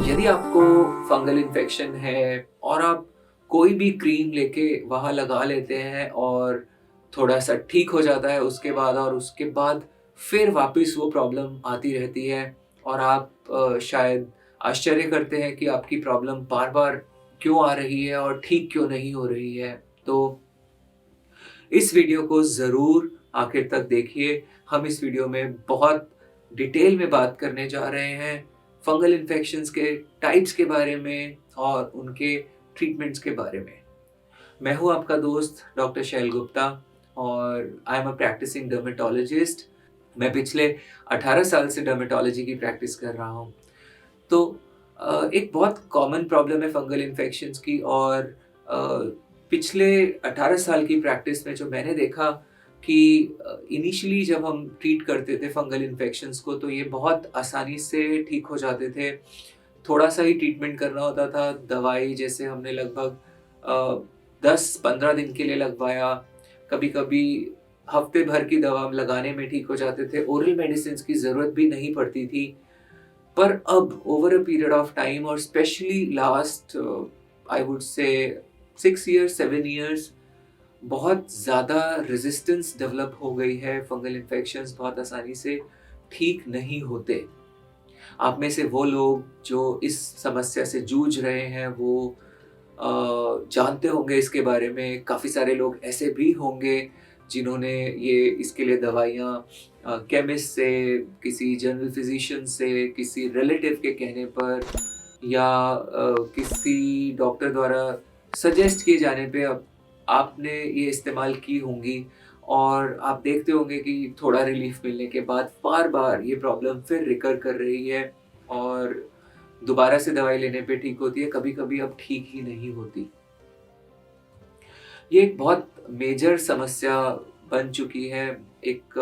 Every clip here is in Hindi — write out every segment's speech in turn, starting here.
यदि आपको फंगल इन्फेक्शन है और आप कोई भी क्रीम लेके वहाँ लगा लेते हैं और थोड़ा-सा ठीक हो जाता है उसके बाद फिर वापस वो प्रॉब्लम आती रहती है और आप शायद आश्चर्य करते हैं कि आपकी प्रॉब्लम बार-बार क्यों आ रही है और ठीक क्यों नहीं हो रही है। तो इस वीडियो को ज़रूर आखिर तक देखिए। हम इस वीडियो में बहुत डिटेल में बात करने जा रहे हैं फंगल इन्फेक्शंस के टाइप्स के बारे में और उनके ट्रीटमेंट्स के बारे में। मैं हूँ आपका दोस्त डॉक्टर शैल गुप्ता और I am a practising dermatologist. मैं पिछले 18 साल से डर्मेटोलॉजी की प्रैक्टिस कर रहा हूँ। तो एक बहुत कॉमन प्रॉब्लम है फंगल इन्फेक्शंस की और अ, पिछले 18 साल की प्रैक्टिस में जो मैंने देखा कि इनिशियली जब हम ट्रीट करते थे फंगल इन्फेक्शंस को तो ये बहुत आसानी से ठीक हो जाते थे। थोड़ा-सा ही ट्रीटमेंट करना होता था, दवाई जैसे हमने लगभग 10-15 दिन के लिए लगवाया, कभी-कभी हफ्ते भर की दवा लगाने में ठीक हो जाते थे, ओरल मेडिसिन्स की ज़रूरत भी नहीं पड़ती थी। पर अब over a period of time और specially last I would say 6 years 7 years बहुत ज़्यादा रेजिस्टेंस डेवलप हो गई है। फंगल इन्फेक्शंस बहुत आसानी से ठीक नहीं होते। आप में से वो लोग जो इस समस्या से जूझ रहे हैं वो जानते होंगे इसके बारे में। काफ़ी सारे लोग ऐसे भी होंगे जिन्होंने ये इसके लिए दवाइयाँ केमिस्ट से, किसी जनरल फिजिशियन से, किसी रिलेटिव के कहने पर या किसी डॉक्टर द्वारा सजेस्ट किए जाने पे अब आपने ये इस्तेमाल की होंगी और आप देखते होंगे कि थोड़ा रिलीफ मिलने के बाद बार-बार ये प्रॉब्लम फिर रिकर कर रही है और दोबारा से दवाई लेने पे ठीक होती है, कभी-कभी अब ठीक ही नहीं होती। ये एक बहुत मेजर समस्या बन चुकी है। एक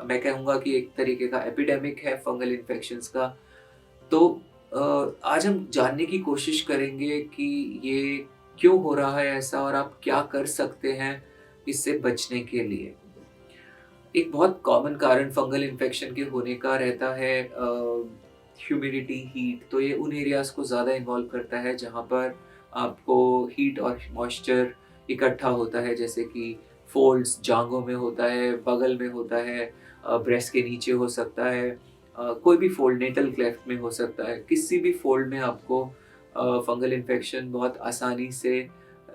मैं कहूँगा कि एक तरीके का एपिडेमिक है फंगल इन्फेक्शंस का। तो आज हम जानने की कोशिश करेंगे कि ये क्यों हो रहा है ऐसा और आप क्या कर सकते हैं इससे बचने के लिए। एक बहुत कॉमन कारण फंगल इन्फेक्शन के होने का रहता है ह्यूमिडिटी, हीट। तो ये उन एरियाज़ को ज़्यादा इन्वॉल्व करता है जहाँ पर आपको हीट और मॉइस्चर इकट्ठा होता है, जैसे कि फ़ोल्ड्स जाँघों में होता है, बगल में होता है, ब्रेस्ट के नीचे हो सकता है, कोई भी फ़ोल्ड नेटल क्लेफ्ट में हो सकता है। किसी भी फ़ोल्ड में आपको फंगल इन्फेक्शन बहुत आसानी से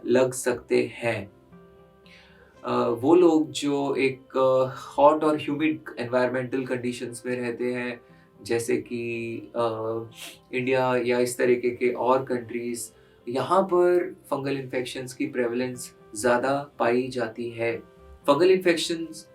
लग सकते हैं। वो लोग जो एक हॉट और ह्यूमिड एनवायरमेंटल कंडीशंस में रहते हैं, जैसे कि इंडिया या इस तरीके के और कंट्रीज़, यहाँ पर फंगल इन्फेक्शंस की प्रेवलेंस ज़्यादा पाई जाती है। Fungal infections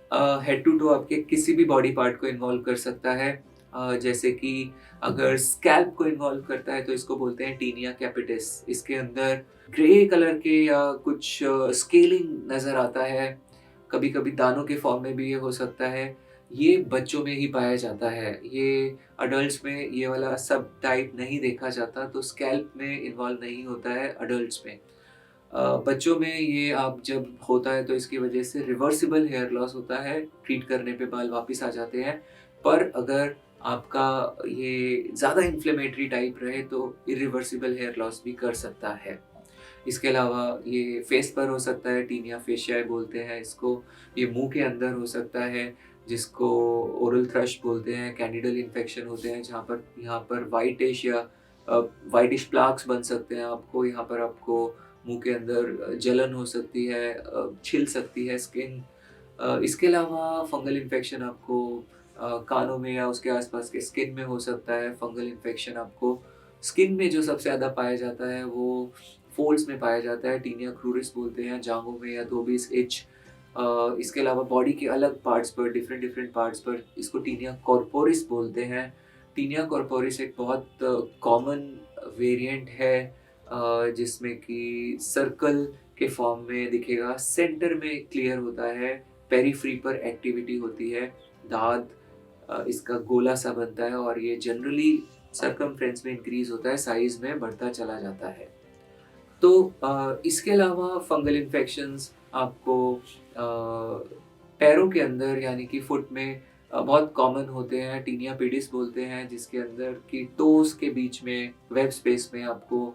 head to toe आपके किसी भी बॉडी पार्ट को इन्वॉल्व कर सकता है। जैसे कि अगर स्कैल्प को इन्वॉल्व करता है तो इसको बोलते हैं टीनिया कैपिटिस। इसके अंदर ग्रे कलर के या कुछ स्केलिंग नज़र आता है, कभी-कभी दानों के फॉर्म में भी ये हो सकता है। ये बच्चों में ही पाया जाता है, ये अडल्ट्स में ये वाला सब टाइप नहीं देखा जाता, तो स्कैल्प में इन्वॉल्व नहीं होता है अडल्ट्स में। बच्चों में ये आप जब होता है तो इसकी वजह से रिवर्सिबल हेयर लॉस होता है, ट्रीट करने पे बाल वापस आ जाते हैं। पर अगर आपका ये ज़्यादा इन्फ्लेमेटरी टाइप रहे तो इरिवर्सिबल हेयर लॉस भी कर सकता है। इसके अलावा ये फेस पर हो सकता है, टीनिया फेशियाई बोलते हैं इसको। ये मुँह के अंदर हो सकता है, जिसको ओरल थ्रश बोलते हैं। कैंडिडल इन्फेक्शन होते हैं जहाँ पर यहाँ पर व्हाइटिश या व्हाइटिश प्लाक्स बन सकते हैं आपको। यहाँ पर आपको मुँह के अंदर जलन हो सकती है, छिल सकती है स्किन। इसके अलावा फंगल इन्फेक्शन आपको कानों में या उसके आसपास के स्किन में हो सकता है। फंगल इन्फेक्शन आपको स्किन में जो सबसे ज़्यादा पाया जाता है वो फोल्ड्स में पाया जाता है, टीनिया क्रूरिस बोलते हैं, जांघों में या धोबीज इच। इसके अलावा बॉडी के अलग पार्ट्स पर, डिफरेंट डिफरेंट पार्ट्स पर इसको टीनिया कॉर्पोरिस बोलते हैं। टीनिया कॉर्पोरिस एक बहुत कॉमन वेरिएंट है जिसमें कि सर्कल के फॉर्म में दिखेगा, सेंटर में क्लियर होता है, पेरिफेरी पर एक्टिविटी होती है, दाँत इसका गोला सा बनता है और ये जनरली सर्कमफ्रेंस में इंक्रीज़ होता है, साइज़ में बढ़ता चला जाता है। तो इसके अलावा फंगल इन्फेक्शंस आपको पैरों के अंदर यानी कि फुट में बहुत कॉमन होते हैं, टीनिया पेडिस बोलते हैं, जिसके अंदर की टोज़ के बीच में वेब स्पेस में आपको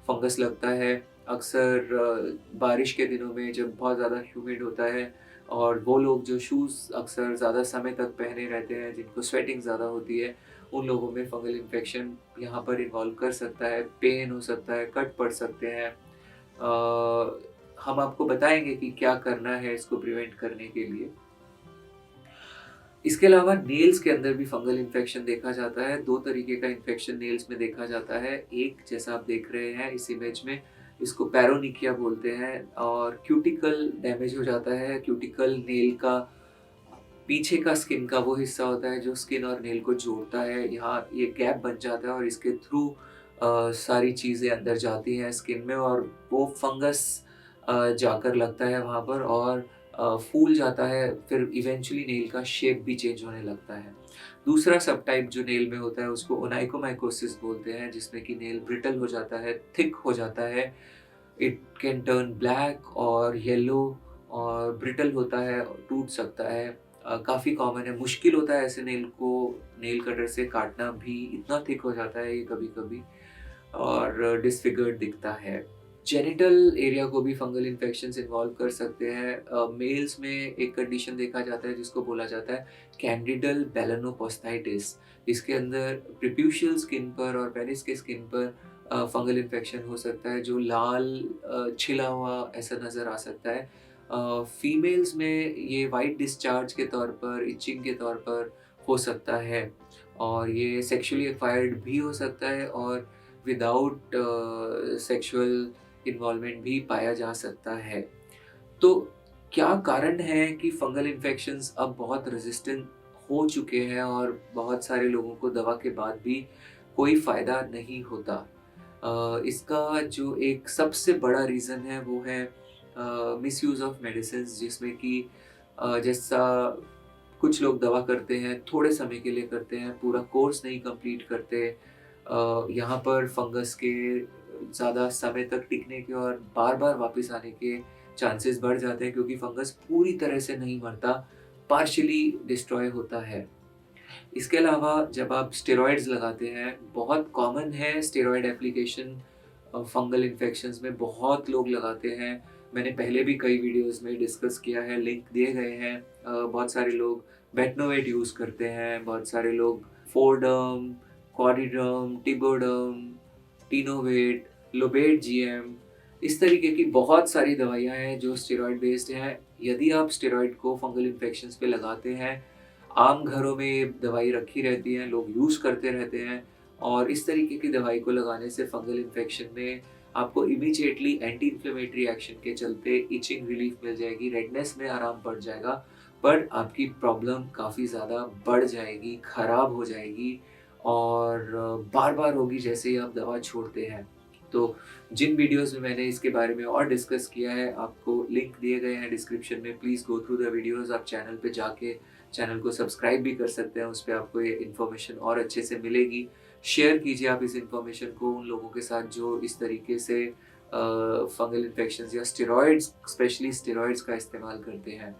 फंगस लगता है। अक्सर बारिश के दिनों में जब बहुत ज़्यादा ह्यूमिड होता है और वो लोग जो शूज़ अक्सर ज़्यादा समय तक पहने रहते हैं, जिनको स्वेटिंग ज़्यादा होती है, उन लोगों में फंगल इन्फेक्शन यहाँ पर इन्वॉल्व कर सकता है, पेन हो सकता है, कट पड़ सकते हैं। हम आपको बताएँगे कि क्या करना है इसको प्रिवेंट करने के लिए। इसके अलावा नेल्स के अंदर भी फंगल इन्फेक्शन देखा जाता है। 2 तरीके का इन्फेक्शन नेल्स में देखा जाता है। एक जैसा आप देख रहे हैं इस इमेज में, इसको पैरोनिकिया बोलते हैं और क्यूटिकल डैमेज हो जाता है। क्यूटिकल नेल का पीछे का स्किन का वो हिस्सा होता है जो स्किन और नेल को जोड़ता है। यहाँ ये गैप बन जाता है और इसके थ्रू सारी चीज़ें अंदर जाती हैं स्किन में और वो फंगस जाकर लगता है वहाँ पर और फूल जाता है, फिर इवेंचुअली नेल का शेप भी चेंज होने लगता है। दूसरा सब टाइप जो नेल में होता है उसको ओनाइकोमाइकोसिस बोलते हैं, जिसमें कि नेल ब्रिटल हो जाता है, थिक हो जाता है। इट कैन टर्न ब्लैक और येलो और ब्रिटल होता है, टूट सकता है। काफ़ी कॉमन है, मुश्किल होता है ऐसे नेल को नेल कटर से काटना भी, इतना थिक हो जाता है ये कभी-कभी और डिसफिगर्ड दिखता है। जेनिटल एरिया को भी फंगल इन्फेक्शंस इन्वॉल्व कर सकते हैं। मेल्स में एक कंडीशन देखा जाता है जिसको बोला जाता है कैंडिडल बेलेनोपोस्टाइटिस। इसके अंदर प्रीप्यूशियल स्किन पर और पेनिस के स्किन पर फंगल इन्फेक्शन हो सकता है जो लाल छिला हुआ ऐसा नज़र आ सकता है। फीमेल्स में ये वाइट डिस्चार्ज के तौर पर, इचिंग के तौर पर हो सकता है और ये सेक्सुअली एक्वायर्ड भी हो सकता है और विदाउट सेक्सुअल इन्वॉल्वमेंट भी पाया जा सकता है। तो क्या कारण है कि फंगल इन्फेक्शंस अब बहुत रेजिस्टेंट हो चुके हैं और बहुत सारे लोगों को दवा के बाद भी कोई फ़ायदा नहीं होता? इसका जो एक सबसे बड़ा रीज़न है वो है मिसयूज़ ऑफ मेडिसिन्स, जिसमें कि जैसा कुछ लोग दवा करते हैं, थोड़े समय के लिए करते हैं, पूरा कोर्स नहीं कंप्लीट करते। यहाँ पर फंगस के ज़्यादा समय तक टिकने के और बार-बार वापस आने के चांसेस बढ़ जाते हैं क्योंकि फंगस पूरी तरह से नहीं मरता, पार्शियली डिस्ट्रॉय होता है। इसके अलावा जब आप स्टेरॉइड्स लगाते हैं, बहुत कॉमन है स्टेरॉइड एप्लीकेशन फंगल इन्फेक्शंस में बहुत लोग लगाते हैं। मैंने पहले भी कई वीडियोज़ में डिस्कस किया है, लिंक दिए गए हैं। बहुत सारे लोग बेटनोवेट यूज़ करते हैं, बहुत सारे लोग फोरडर्म, क्वाडिडर्म, टिबोडर्म, टिनोवेट, लोबेट जीएम, इस तरीके की बहुत सारी दवाइयाँ हैं जो स्टेरॉइड बेस्ड हैं। यदि आप स्टेरॉइड को फंगल इन्फेक्शंस पे लगाते हैं, आम घरों में ये दवाई रखी रहती है, लोग यूज़ करते रहते हैं और इस तरीके की दवाई को लगाने से फंगल इन्फेक्शन में आपको इमीडिएटली एंटी इन्फ्लेमेटरी एक्शन के चलते इचिंग रिलीफ मिल जाएगी, रेडनेस में आराम पड़ जाएगा, पर आपकी प्रॉब्लम काफ़ी ज़्यादा बढ़ जाएगी, खराब हो जाएगी और बार-बार होगी जैसे ही आप दवा छोड़ते हैं। तो जिन वीडियोज़ में मैंने इसके बारे में और डिस्कस किया है, आपको लिंक दिए गए हैं डिस्क्रिप्शन में, please go through the videos. आप चैनल पे जाके चैनल को सब्सक्राइब भी कर सकते हैं, उस पे आपको ये इन्फॉर्मेशन और अच्छे से मिलेगी। शेयर कीजिए आप इस इन्फॉर्मेशन को उन लोगों के साथ जो इस तरीके से फंगल इन्फेक्शंस या स्टेरॉइड्स, स्पेशली स्टेरॉइड्स का इस्तेमाल करते हैं।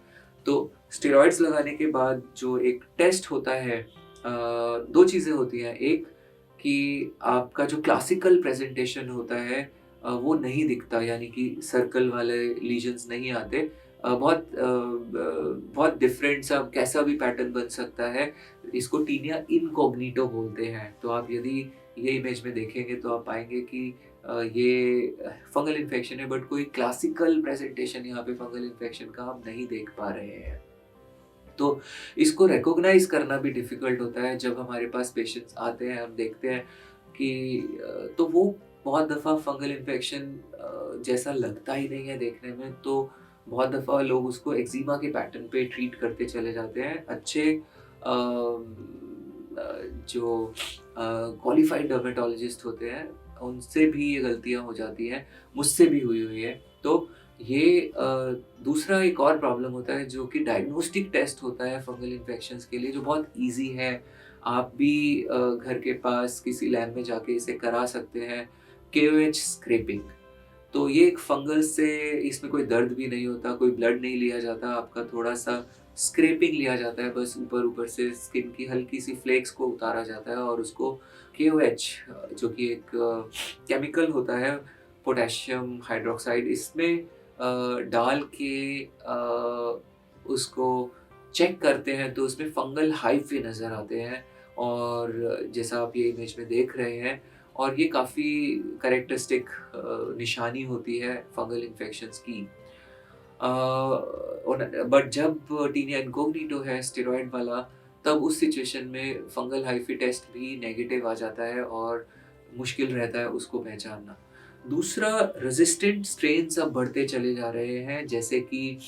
तो स्टेरॉइड्स लगाने के बाद जो एक टेस्ट होता है, 2 चीज़ें होती हैं। एक कि आपका जो क्लासिकल प्रेज़ेंटेशन होता है वो नहीं दिखता, यानी कि सर्कल वाले लीजन्स नहीं आते। बहुत डिफरेंट सा कैसा भी पैटर्न बन सकता है। इसको टीनिया इनकॉग्निटो बोलते हैं। तो आप यदि ये इमेज में देखेंगे तो आप पाएँगे कि ये फंगल इन्फेक्शन है, बट कोई क्लासिकल प्रेज़ेंटेशन यहाँ पे फंगल इन्फेक्शन का हम नहीं देख पा रहे हैं। तो इसको रिकॉग्नाइज़ करना भी डिफ़िकल्ट होता है जब हमारे पास पेशेंट्स आते हैं, हम देखते हैं कि तो वो बहुत दफ़ा फंगल इन्फेक्शन जैसा लगता ही नहीं है देखने में, तो बहुत दफ़ा लोग उसको एक्ज़ीमा के पैटर्न पे ट्रीट करते चले जाते हैं। अच्छे जो क्वालिफ़ाइड डर्मेटोलॉजिस्ट होते हैं, उनसे भी ये गलतियाँ हो जाती हैं, मुझसे भी हुई हुई है। तो ये दूसरा एक और प्रॉब्लम होता है जो कि डायग्नोस्टिक टेस्ट होता है फंगल इन्फेक्शंस के लिए, जो बहुत ईज़ी है। आप भी घर के पास किसी लैब में जाके इसे करा सकते हैं, केओएच स्क्रैपिंग। तो ये एक फंगस से, इसमें कोई दर्द भी नहीं होता, कोई ब्लड नहीं लिया जाता, आपका थोड़ा-सा स्क्रैपिंग लिया जाता है, बस ऊपर-ऊपर से स्किन की हल्की-सी फ्लेक्स को उतारा जाता है और उसको KOH जो कि एक केमिकल होता है, पोटेशियम हाइड्रॉक्साइड, इसमें डाल के उसको चेक करते हैं तो उसमें फंगल हाइफे नज़र आते हैं और जैसा आप ये इमेज में देख रहे हैं, और ये काफ़ी कैरेक्टरिस्टिक निशानी होती है फंगल इन्फेक्शंस की। बट जब टीनिया इनकॉग्निटो है स्टेरॉइड वाला, तब उस सिचुएशन में फंगल हाइफी टेस्ट भी नेगेटिव आ जाता है और मुश्किल रहता है उसको पहचानना। दूसरा, रेजिस्टेंट स्ट्रेन्स अब बढ़ते चले जा रहे हैं, जैसे कि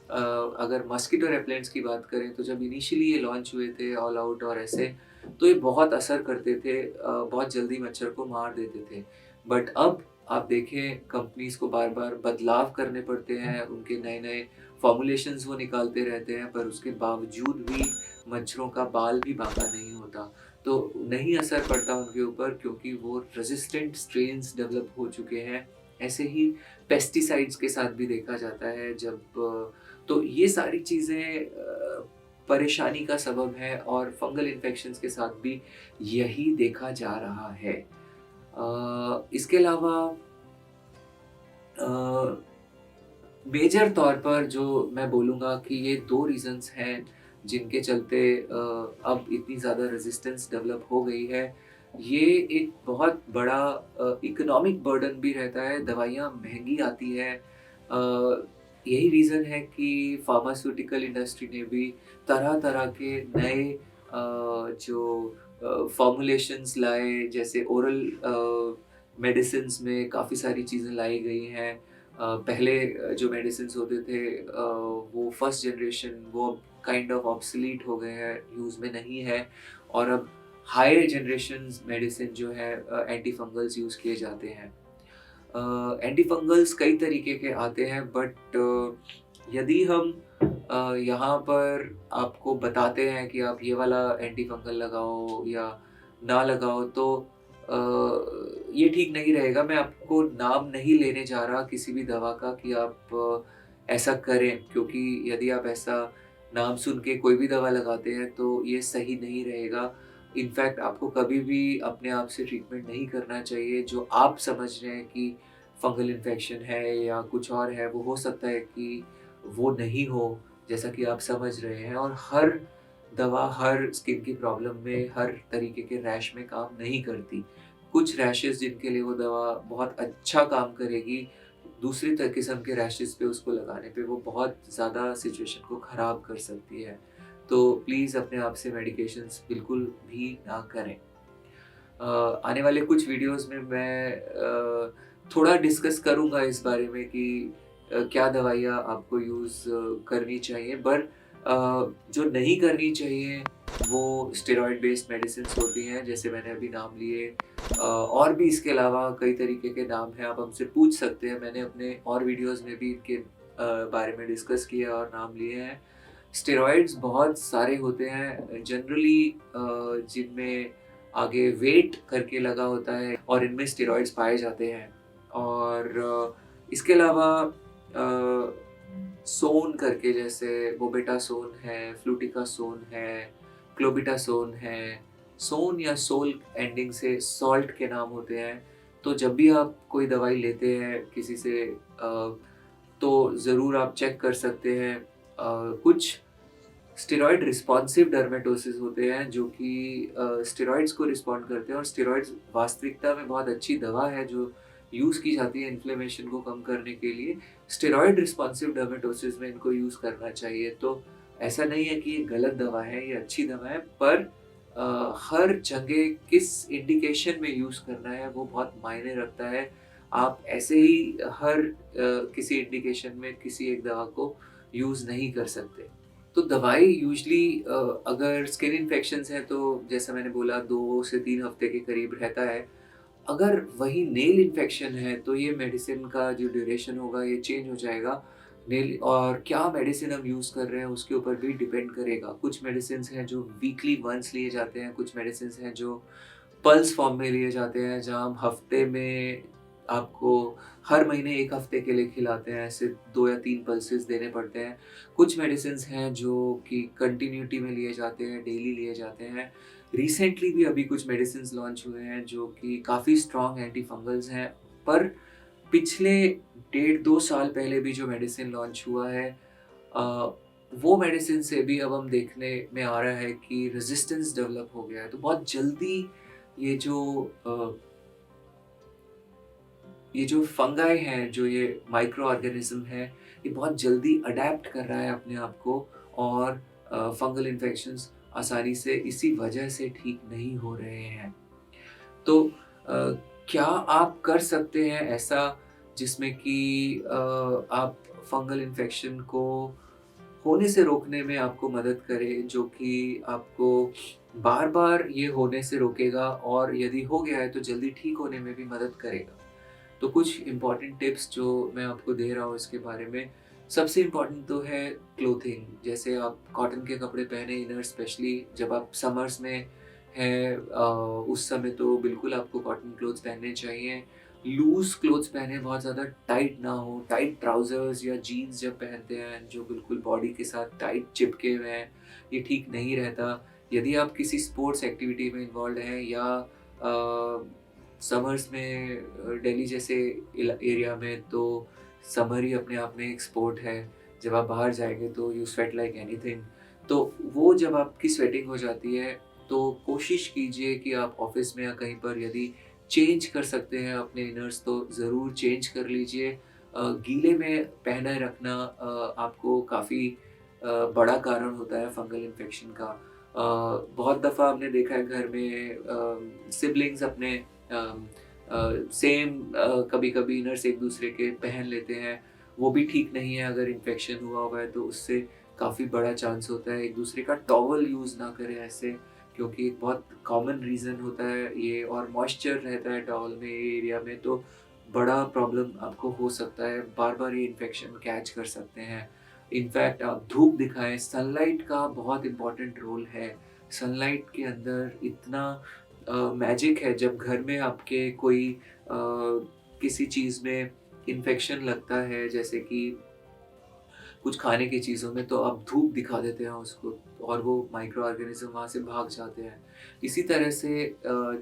अगर मस्कीटो रेपेलेंट्स की बात करें तो जब इनिशियली ये लॉन्च हुए थे ऑल आउट और ऐसे, तो ये बहुत असर करते थे, बहुत जल्दी मच्छर को मार देते थे। बट अब आप देखें कंपनीज़ को बार-बार बदलाव करने पड़ते हैं, उनके नए-नए फ़ॉर्मूलेशंस वो निकालते रहते हैं, पर उसके बावजूद भी मच्छरों का बाल भी बांका नहीं होता। तो नहीं असर पड़ता उनके ऊपर क्योंकि वो रेज़िस्टेंट स्ट्रेन्स डेवलप हो चुके हैं। ऐसे ही पेस्टिसाइड्स के साथ भी देखा जाता है जब तो ये सारी चीज़ें परेशानी का सबब है और फंगल इन्फेक्शंस के साथ भी यही देखा जा रहा है। इसके अलावा अ, मेजर तौर पर जो मैं बोलूँगा कि ये 2 रीज़न्स हैं जिनके चलते अब इतनी ज़्यादा रेज़िस्टेंस डेवलप हो गई है। ये एक बहुत बड़ा इकोनॉमिक बर्डन भी रहता है, दवाइयाँ महँगी आती हैं। यही रीज़न है कि फार्मास्यूटिकल इंडस्ट्री ने भी तरह-तरह के नए जो फ़ॉर्मूलेशंस लाए, जैसे ओरल मेडिसिन्स में काफ़ी सारी चीज़ें लाई गई हैं। पहले जो मेडिसिन्स होते थे वो फर्स्ट जनरेशन वो काइंड ऑफ ऑब्सोलीट हो गए हैं, यूज़ में नहीं है, और अब हायर जनरेशन्स मेडिसिन जो है एंटी फंगल्स यूज़ किए जाते हैं। एंटी फंगल्स कई तरीके के आते हैं, बट यदि हम यहाँ पर आपको बताते हैं कि आप ये वाला एंटी फंगल लगाओ या ना लगाओ, तो ये ठीक नहीं रहेगा। मैं आपको नाम नहीं लेने जा रहा किसी भी दवा का कि आप ऐसा करें, क्योंकि यदि आप ऐसा नाम सुन के कोई भी दवा लगाते हैं तो ये सही नहीं रहेगा। इनफैक्ट आपको कभी भी अपने आप से ट्रीटमेंट नहीं करना चाहिए। जो आप समझ रहे हैं कि फंगल इन्फेक्शन है या कुछ और है, वो हो सकता है कि वो नहीं हो, जैसा कि आप समझ रहे हैं। और हर दवा हर स्किन की प्रॉब्लम में, हर तरीके के रैश में काम नहीं करती। कुछ रैशेज़ जिनके लिए वो दवा बहुत अच्छा काम करेगी, दूसरी किस्म के रैशेज़ पे उसको लगाने पे वो बहुत ज़्यादा सिचुएशन को ख़राब कर सकती है। तो प्लीज़ अपने आप से मेडिकेशंस बिल्कुल भी ना करें। आने वाले कुछ वीडियोज़ में मैं थोड़ा डिस्कस करूँगा इस बारे में कि क्या दवाइयाँ आपको यूज़ करनी चाहिए, पर जो नहीं करनी चाहिए वो स्टेरॉइड बेस्ड मेडिसिन्स होती हैं, जैसे मैंने अभी नाम लिए। और भी इसके अलावा कई तरीके के नाम हैं, आप हमसे पूछ सकते हैं। मैंने अपने और वीडियोज़ में भी इनके बारे में डिस्कस किया और नाम लिए हैं। स्टेरॉइड्स बहुत सारे होते हैं जनरली, जिनमें आगे वेट करके लगा होता है और इनमें स्टेरॉइड्स पाए जाते हैं। और इसके अलावा सोन करके, जैसे बोबेटासोन है, फ्लूटिकासोन है, क्लोबिटासोन है, सोन या सोल एंडिंग से सॉल्ट के नाम होते हैं। तो जब भी आप कोई दवाई लेते हैं किसी से तो ज़रूर आप चेक कर सकते हैं। कुछ स्टेरॉइड रिस्पॉन्सिव डर्मेटोसिस होते हैं जो कि स्टेरॉइड्स को रिस्पॉन्ड करते हैं, और स्टेरॉइड्स वास्तविकता में बहुत अच्छी दवा है जो यूज़ की जाती है इन्फ्लेमेशन को कम करने के लिए। स्टेरॉइड रिस्पॉन्सिव डर्मेटोसिस में इनको यूज़ करना चाहिए। तो ऐसा नहीं है कि ये गलत दवा है, ये अच्छी दवा है, पर हर जगह किस इंडिकेशन में यूज़ करना है वो बहुत मायने रखता है। आप ऐसे ही हर किसी इंडिकेशन में किसी एक दवा को यूज़ नहीं कर सकते। तो दवाई यूजुअली अगर स्किन इन्फेक्शंस हैं तो जैसा मैंने बोला 2 से 3 हफ्ते के करीब रहता है। अगर वही नेल इन्फेक्शन है तो ये मेडिसिन का जो ड्यूरेशन होगा ये चेंज हो जाएगा। नेल और क्या मेडिसिन हम यूज़ कर रहे हैं उसके ऊपर भी डिपेंड करेगा। कुछ मेडिसिन्स हैं जो वीकली वन्स लिए जाते हैं, कुछ मेडिसिन्स हैं जो पल्स फॉर्म में लिए जाते हैं, जहाँ हम हफ्ते में आपको हर महीने 1 हफ्ते के लिए खिलाते हैं, ऐसे 2 या 3 पल्सेस देने पड़ते हैं। कुछ मेडिसिन्स हैं जो कि कंटिन्यूटी में लिए जाते हैं, डेली लिए जाते हैं। रिसेंटली भी अभी कुछ मेडिसिन्स लॉन्च हुए हैं जो कि काफ़ी स्ट्रॉन्ग एंटी फंगल्स हैं, पर पिछले डेढ़ 2 साल पहले भी जो मेडिसिन लॉन्च हुआ है, अ, वो मेडिसिन से भी अब हम देखने में आ रहा है कि रेजिस्टेंस डेवलप हो गया है। तो बहुत जल्दी ये जो अ, ये जो फंगाई हैं, जो ये माइक्रो ऑर्गेनिज्म है, ये बहुत जल्दी अडैप्ट कर रहा है अपने आप को, और फंगल इन्फेक्शंस आसानी से इसी वजह से ठीक नहीं हो रहे हैं। तो क्या आप कर सकते हैं ऐसा जिसमें कि आप फंगल इन्फेक्शन को होने से रोकने में आपको मदद करे, जो कि आपको बार-बार ये होने से रोकेगा, और यदि हो गया है तो जल्दी ठीक होने में भी मदद करेगा? तो कुछ इम्पोर्टेंट टिप्स जो मैं आपको दे रहा हूँ इसके बारे में, सबसे इम्पोर्टेंट तो है क्लोथिंग। जैसे आप कॉटन के कपड़े पहने, इनर स्पेशली जब आप समर्स में हैं, उस समय तो बिल्कुल आपको कॉटन क्लोथ्स पहनने चाहिए। लूज़ क्लोथ्स पहने, बहुत ज़्यादा टाइट ना हो। टाइट ट्राउज़र्स या जीन्स जब पहनते हैं जो बिल्कुल बॉडी के साथ टाइट चिपके हुए हैं, ये ठीक नहीं रहता। यदि आप किसी स्पोर्ट्स एक्टिविटी में इन्वॉल्व्ड हैं, या समर्स में दिल्ली जैसे एरिया में, तो समर ही अपने आप में एक स्पोर्ट है। जब आप बाहर जाएँगे तो यू स्वेट लाइक एनीथिंग। तो वो जब आपकी स्वेटिंग हो जाती है, तो कोशिश कीजिए कि आप ऑफ़िस में या कहीं पर यदि चेंज कर सकते हैं अपने इनर्स तो ज़रूर चेंज कर लीजिए। गीले में पहने रखना आपको काफ़ी बड़ा कारण होता है फंगल इन्फेक्शन का। बहुत दफ़ा हमने देखा है घर में सिबलिंग्स अपने सेम कभी-कभी इनर्स एक-दूसरे के पहन लेते हैं। वो भी ठीक नहीं है, अगर इन्फेक्शन हुआ हुआ है तो उससे काफ़ी बड़ा चांस होता है। एक-दूसरे का टॉवल यूज़ ना करें ऐसे, क्योंकि एक बहुत कॉमन रीज़न होता है ये, और मॉइस्चर रहता है टॉवल में, ये एरिया में, तो बड़ा प्रॉब्लम आपको हो सकता है। बार-बार ये इन्फेक्शन कैच कर सकते हैं। इनफैक्ट आप धूप दिखाएँ, सनलाइट का बहुत इम्पोर्टेंट रोल है। सनलाइट के अंदर इतना मैजिक है। जब घर में आपके कोई किसी चीज़ में इन्फेक्शन लगता है, जैसे कि कुछ खाने की चीज़ों में, तो आप धूप दिखा देते हैं उसको, और वो माइक्रो ऑर्गेनिज़्म वहाँ से भाग जाते हैं। इसी तरह से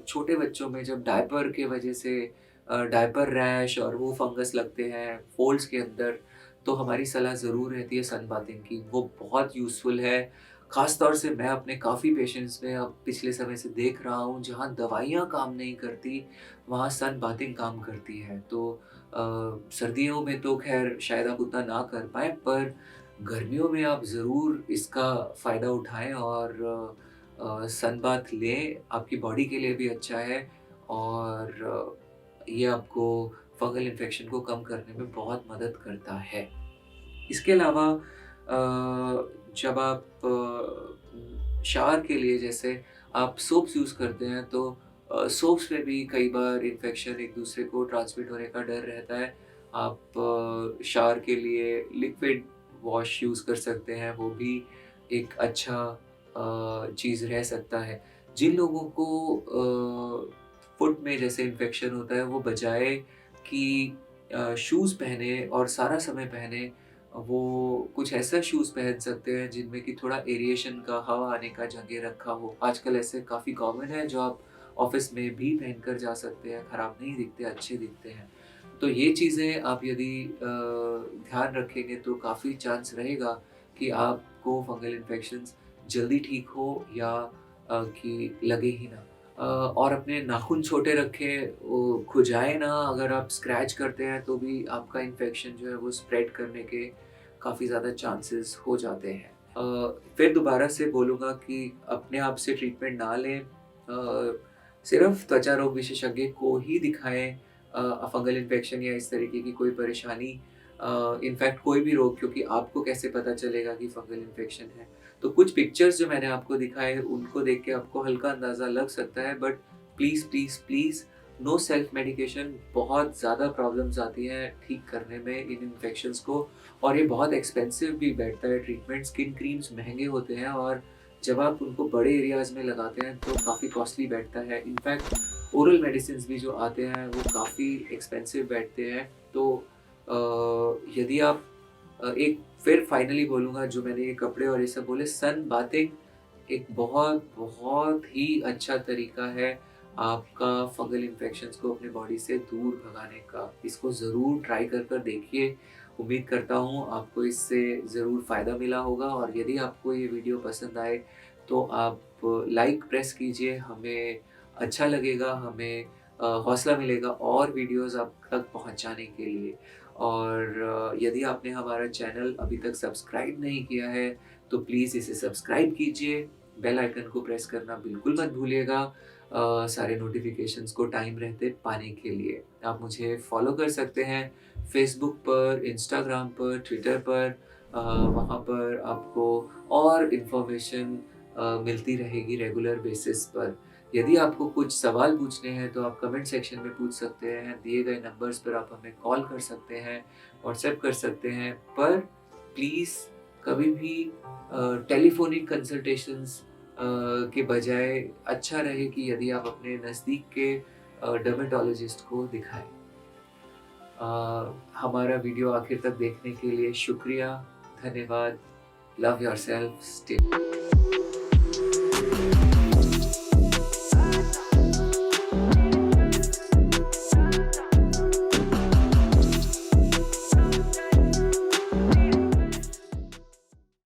छोटे बच्चों में जब डायपर के वजह से डायपर रैश और वो फंगस लगते हैं फ़ोल्ड्स के अंदर, तो हमारी सलाह ज़रूर रहती है सन बाथिंग की। वो बहुत यूज़फुल है। ख़ास तौर से मैं अपने काफ़ी पेशेंट्स में अब पिछले समय से देख रहा हूँ, जहाँ दवाइयाँ काम नहीं करती, वहाँ सन बाथिंग काम करती है। तो सर्दियों में तो ख़ैर शायद आप उतना ना कर पाएँ, पर गर्मियों में आप ज़रूर इसका फ़ायदा उठाएँ, और सन बाथ लें, आपकी बॉडी के लिए भी अच्छा है, और ये आपको फंगल इन्फेक्शन को कम करने में बहुत मदद करता है। इसके अलावा जब आप शावर के लिए, जैसे आप सोप्स यूज़ करते हैं, तो सोप्स में भी कई बार इन्फेक्शन एक-दूसरे को ट्रांसमिट होने का डर रहता है। आप शावर के लिए लिक्विड वॉश यूज़ कर सकते हैं, वो भी एक अच्छा चीज़ रह सकता है। जिन लोगों को फुट में जैसे इन्फेक्शन होता है, वो बजाय कि शूज़ पहने और सारा समय पहने, वो कुछ ऐसा शूज़ पहन सकते हैं जिनमें कि थोड़ा एरिएशन का, हवा आने का जगह रखा हो। आजकल ऐसे काफ़ी कॉमन है जो आप ऑफ़िस में भी पहनकर जा सकते हैं, खराब नहीं दिखते, अच्छे दिखते हैं। तो ये चीज़ें आप यदि ध्यान रखेंगे तो काफ़ी चांस रहेगा कि आपको फंगल इन्फेक्शंस जल्दी ठीक हो, या कि लगे ही ना। और अपने नाखून छोटे रखें, वो खुजाए ना, अगर आप स्क्रैच करते हैं तो भी आपका इन्फेक्शन जो है वो स्प्रेड करने के काफ़ी ज़्यादा चांसेस हो जाते हैं। फिर दोबारा से बोलूँगा कि अपने आप से ट्रीटमेंट ना लें। सिर्फ़ त्वचा रोग विशेषज्ञ को ही दिखाएँ फंगल इन्फेक्शन या इस तरीके की कोई परेशानी, इनफैक्ट कोई भी रोग, क्योंकि आपको कैसे पता चलेगा कि फंगल इन्फेक्शन है। तो कुछ पिक्चर्स जो मैंने आपको दिखाए, उनको देख के आपको हल्का अंदाज़ा लग सकता है, but please, please, please, no self medication. बहुत ज़्यादा प्रॉब्लम्स आती हैं ठीक करने में इन इन्फेक्शंस को, और ये बहुत एक्सपेंसिव भी बैठता है ट्रीटमेंट। स्किन क्रीम्स महँगे होते हैं, और जब आप उनको बड़े एरियाज़ में लगाते हैं तो काफ़ी कॉस्टली बैठता है। इनफैक्ट ओरल मेडिसिन्स भी जो आते हैं वो काफ़ी एक्सपेंसिव बैठते हैं। तो यदि आप एक फिर फाइनली बोलूँगा, जो मैंने ये कपड़े और ये सब बोले, सन बाथिंग एक बहुत बहुत ही अच्छा तरीका है आपका फंगल इन्फेक्शंस को अपने बॉडी से दूर भगाने का। इसको ज़रूर ट्राई कर देखिए। उम्मीद करता हूँ आपको इससे ज़रूर फ़ायदा मिला होगा, और यदि आपको ये वीडियो पसंद आए तो आप लाइक प्रेस कीजिए। हमें अच्छा लगेगा, हमें हौसला मिलेगा और वीडियोज़ आप तक पहुँचाने के लिए। और यदि आपने हमारा चैनल अभी तक सब्सक्राइब नहीं किया है तो प्लीज़ इसे सब्सक्राइब कीजिए। बेल आइकन को प्रेस करना बिल्कुल मत भूलिएगा, सारे नोटिफ़िकेशंस को टाइम रहते पाने के लिए। आप मुझे फ़ॉलो कर सकते हैं फ़ेसबुक पर, इंस्टाग्राम पर, ट्विटर पर। वहाँ पर आपको और इन्फॉर्मेशन मिलती रहेगी रेगुलर बेसिस पर। यदि आपको कुछ सवाल पूछने हैं तो आप कमेंट सेक्शन में पूछ सकते हैं। दिए गए नंबर्स पर आप हमें कॉल कर सकते हैं, व्हाट्सएप कर सकते हैं। पर प्लीज़ कभी भी टेलीफ़ोनिक कंसल्टेशंस के बजाय अच्छा रहे कि यदि आप अपने नज़दीक के डर्मेटोलॉजिस्ट को दिखाएँ। हमारा वीडियो आखिर तक देखने के लिए शुक्रिया, धन्यवाद। Love yourself, stay